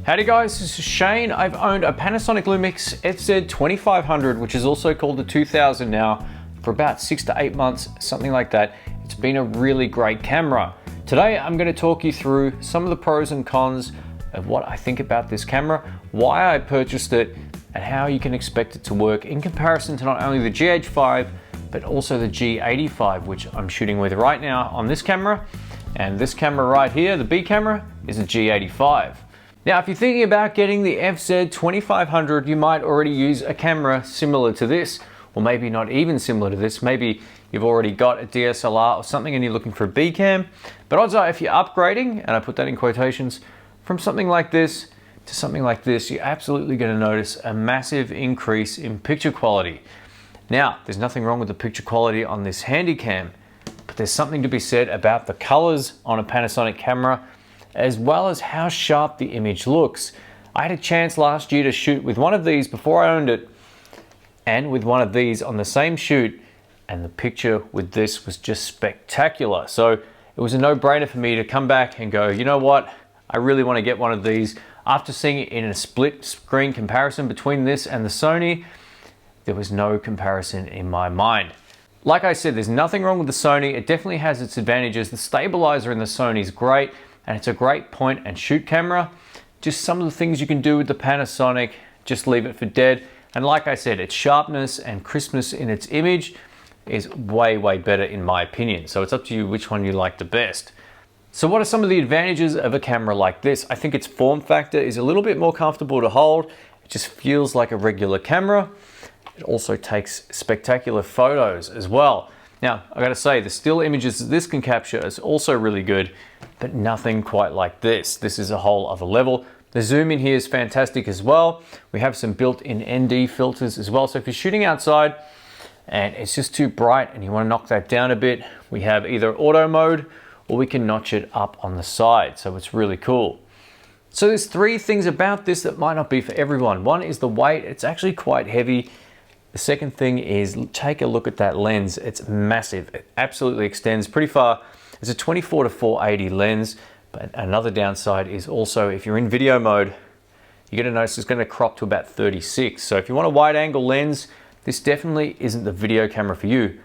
Howdy guys, this is Shane. I've owned a Panasonic Lumix FZ2500, which is also called the 2000 now, for about 6 to 8 months, something like that. It's been a really great camera. Today I'm going to talk you through some of the pros and cons of what I think about this camera, why I purchased it, and how you can expect it to work in comparison to not only the GH5 but also the G85, which I'm shooting with right now on this camera. And this camera right here, the B camera, is a G85. Now, if you're thinking about getting the FZ2500, you might already use a camera similar to this, or maybe not even similar to this. Maybe you've already got a DSLR or something and you're looking for a B cam. But odds are if you're upgrading, and I put that in quotations, from something like this to something like this, you're absolutely going to notice a massive increase in picture quality. Now, there's nothing wrong with the picture quality on this Handycam, but there's something to be said about the colors on a Panasonic camera, as well as how sharp the image looks. I had a chance last year to shoot with one of these before I owned it, and with one of these on the same shoot, and the picture with this was just spectacular. So it was a no-brainer for me to come back and go, you know what, I really want to get one of these. After seeing it in a split screen comparison between this and the Sony, there was no comparison in my mind. Like I said, there's nothing wrong with the Sony. It definitely has its advantages. The stabilizer in the Sony is great, and it's a great point and shoot camera. Just some of the things you can do with the Panasonic, just leave it for dead. And like I said, its sharpness and crispness in its image is way, way better in my opinion. So it's up to you which one you like the best. So what are some of the advantages of a camera like this? I think its form factor is a little bit more comfortable to hold. It just feels like a regular camera. It also takes spectacular photos as well. Now, I gotta say, the still images that this can capture is also really good, but nothing quite like this. This is a whole other level. The zoom in here is fantastic as well. We have some built-in ND filters as well. So if you're shooting outside and it's just too bright and you wanna knock that down a bit, we have either auto mode or we can notch it up on the side. So it's really cool. So there's three things about this that might not be for everyone. One is the weight. It's actually quite heavy. The second thing is, take a look at that lens. It's massive. It absolutely extends pretty far. It's a 24 to 480 lens, but another downside is also if you're in video mode, you're gonna notice it's gonna crop to about 36. So if you want a wide angle lens, this definitely isn't the video camera for you.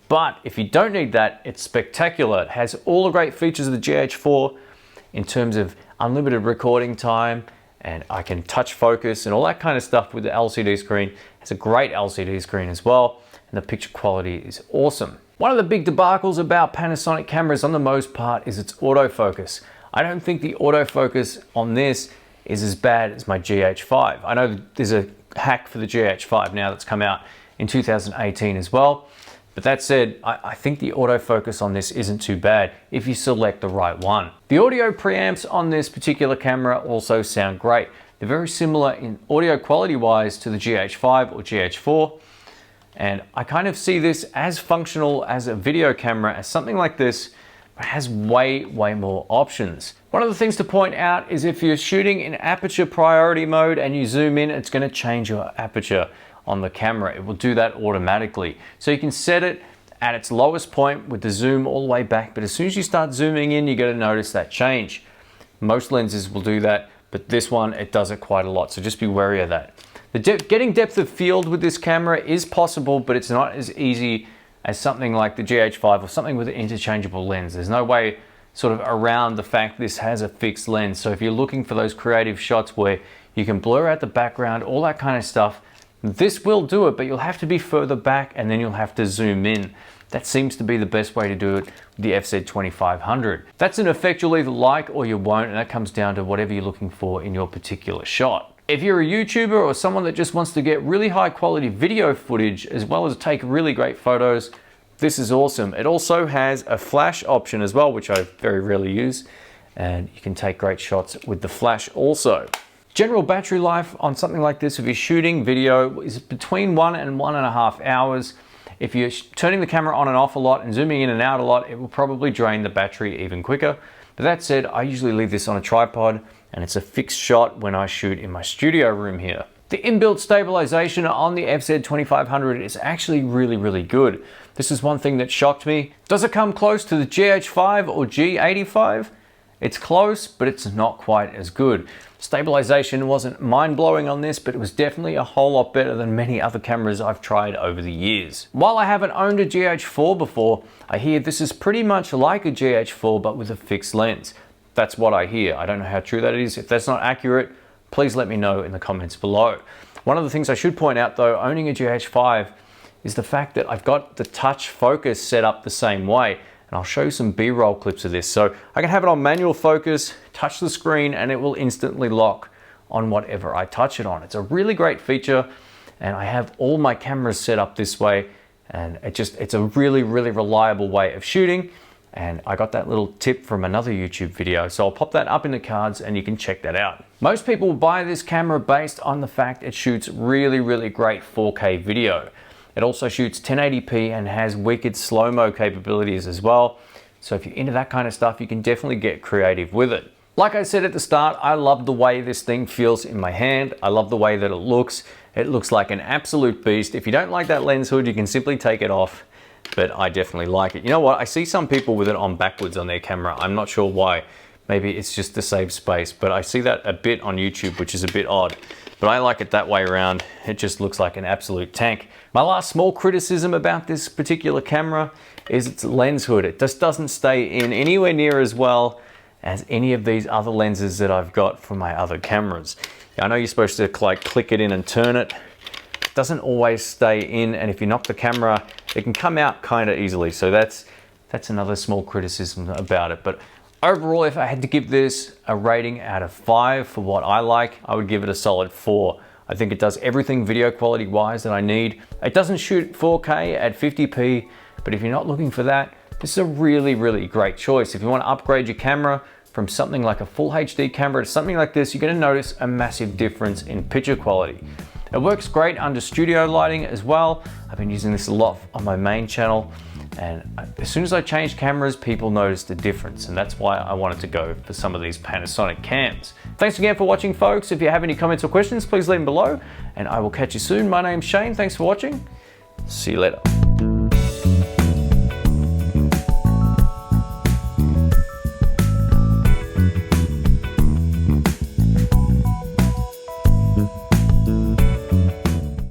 But if you don't need that, it's spectacular. It has all the great features of the GH4 in terms of unlimited recording time, and I can touch focus and all that kind of stuff with the LCD screen. It's a great LCD screen as well, and the picture quality is awesome. One of the big debacles about Panasonic cameras on the most part is its autofocus. I don't think the autofocus on this is as bad as my GH5. I know there's a hack for the GH5 now that's come out in 2018 as well. But that said, I think the autofocus on this isn't too bad if you select the right one. The audio preamps on this particular camera also sound great. They're very similar in audio quality wise to the GH5 or GH4. And I kind of see this as functional as a video camera, as something like this, but has way, way more options. One of the things to point out is if you're shooting in aperture priority mode and you zoom in, it's going to change your aperture on the camera. It will do that automatically. So you can set it at its lowest point with the zoom all the way back, but as soon as you start zooming in, you're going to notice that change. Most lenses will do that, but this one, it does it quite a lot, so just be wary of that. Getting depth of field with this camera is possible, but it's not as easy as something like the GH5 or something with an interchangeable lens. There's no way sort of around the fact this has a fixed lens. So if you're looking for those creative shots where you can blur out the background, all that kind of stuff, this will do it, but you'll have to be further back and then you'll have to zoom in. That seems to be the best way to do it with the FZ2500. That's an effect you'll either like or you won't, and that comes down to whatever you're looking for in your particular shot. If you're a YouTuber or someone that just wants to get really high quality video footage as well as take really great photos, this is awesome. It also has a flash option as well, which I very rarely use, and you can take great shots with the flash also. General battery life on something like this, if you're shooting video, is between 1 and 1.5 hours. If you're turning the camera on and off a lot and zooming in and out a lot, it will probably drain the battery even quicker. But that said, I usually leave this on a tripod and it's a fixed shot when I shoot in my studio room here. The inbuilt stabilization on the FZ2500 is actually really, really good. This is one thing that shocked me. Does it come close to the GH5 or G85? It's close, but it's not quite as good. Stabilization wasn't mind-blowing on this, but it was definitely a whole lot better than many other cameras I've tried over the years. While I haven't owned a GH4 before, I hear this is pretty much like a GH4 but with a fixed lens. That's what I hear. I don't know how true that is. If that's not accurate, please let me know in the comments below. One of the things I should point out though, owning a GH5, is the fact that I've got the touch focus set up the same way. And I'll show you some B-roll clips of this. So I can have it on manual focus, touch the screen, and it will instantly lock on whatever I touch it on. It's a really great feature, and I have all my cameras set up this way, and it's a really, really reliable way of shooting. And I got that little tip from another YouTube video, so I'll pop that up in the cards and you can check that out. Most people buy this camera based on the fact it shoots really, really great 4K video. It also shoots 1080p and has wicked slow-mo capabilities as well. So if you're into that kind of stuff, you can definitely get creative with it. Like I said at the start, I love the way this thing feels in my hand. I love the way that it looks. It looks like an absolute beast. If you don't like that lens hood, you can simply take it off, but I definitely like it. You know what? I see some people with it on backwards on their camera. I'm not sure why. Maybe it's just to save space, but I see that a bit on YouTube, which is a bit odd. But I like it that way around. It just looks like an absolute tank. My last small criticism about this particular camera is its lens hood. It just doesn't stay in anywhere near as well as any of these other lenses that I've got for my other cameras. I know you're supposed to like click it in and turn it. It doesn't always stay in, and if you knock the camera, it can come out kind of easily. So that's another small criticism about it. But overall, if I had to give this a rating out of 5 for what I like, I would give it a solid 4. I think it does everything video quality wise that I need. It doesn't shoot 4K at 50p, but if you're not looking for that, this is a really, really great choice. If you want to upgrade your camera from something like a full HD camera to something like this, you're going to notice a massive difference in picture quality. It works great under studio lighting as well. I've been using this a lot on my main channel. And as soon as I changed cameras, people noticed the difference, and that's why I wanted to go for some of these Panasonic cams. Thanks again for watching, folks. If you have any comments or questions, please leave them below, and I will catch you soon. My name's Shane. Thanks for watching. See you later.